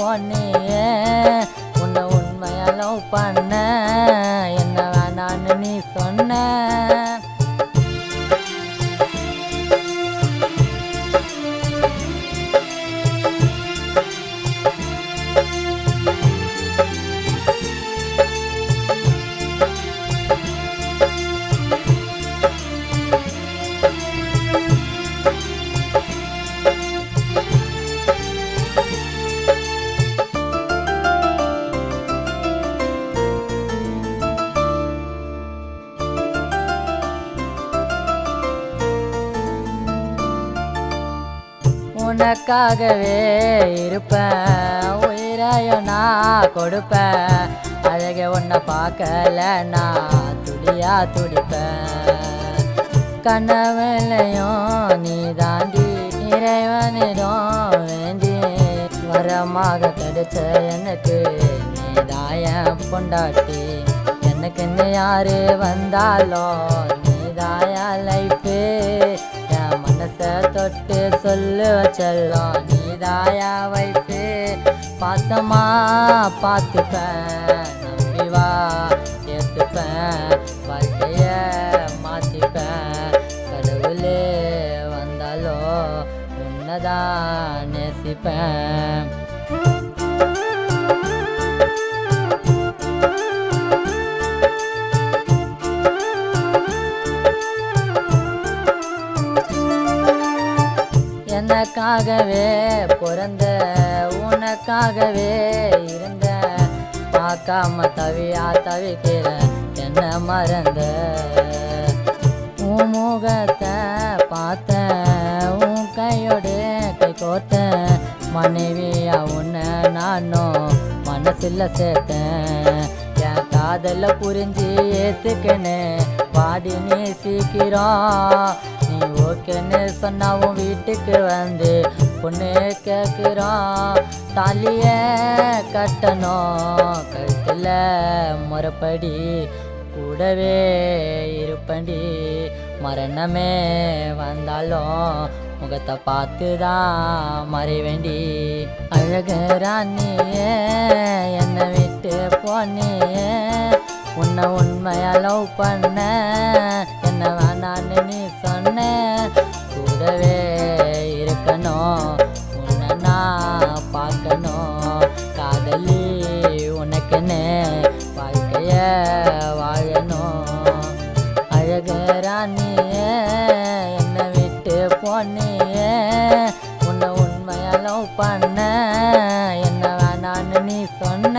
போனியே உன்னை உண்மையா லவ் பண்ண என்ன வேணான்னு நீ சொன்ன. உனக்காகவே இருப்பேன் உயிரையும் நான் கொடுப்பேன். அழகே உன்னை பார்க்கல நான் துடியா துடிப்பேன். கனவுலையும் நீ தாண்டி இறைவனிடம் வேண்டி வரமாக கிடைச்ச எனக்கு நீதாயம் பொண்டாட்டி. எனக்கு நீ யாரு வந்தாலும் நீதாயா லைஃபு. மனசை தொட்டு சொல்லு வச்செல்லாம் நீதாயா வைப்பு. பார்த்தமா பார்த்துப்பேன் நம்பி வா ஏற்றுப்பேன் வாழ்க்கைய மாற்றிப்பேன். கடவுளே வந்தாலோ உன்னதான் நேசிப்பேன். எனக்காகவே பிறந்த உனக்காகவே இருந்த. பார்க்காம தவியா தவிக்கிற என்ன மறந்த. உன் முகத்தை பார்த்தேன் உன் கையோடு கை கோத்தேன். மனைவியா உன்னை நானும் மனசில் சேர்த்தேன். என் காதல புரிஞ்சு ஏத்துக்கன்னு பாடி நீ சீக்கிரம். நீ ஓகேன்னு சொன்னாவும் வீட்டுக்கு வந்து பொண்ணு கேட்குறான். தாலிய கட்டணும் கழுத்தில் முறைப்படி கூடவே இருப்பண்டி. மரணமே வந்தாலும் முகத்தை பார்த்து தான் மறைவேண்டி. அழகராணியே என்னை விட்டு போனியே உன்னை உண்மையா லவ் பண்ண என்ன வேணான்னு நீ சொன்ன. கூடவே இருக்கணும் உன்னை நான் பார்க்கணும். காதலி உனக்குன்னு வாழ்க்கைய வாழணும். அழகராணியே என்னை விட்டு போனியே உன்னை உண்மையா லவ் பண்ண என்ன வேணான்னு நீ சொன்ன.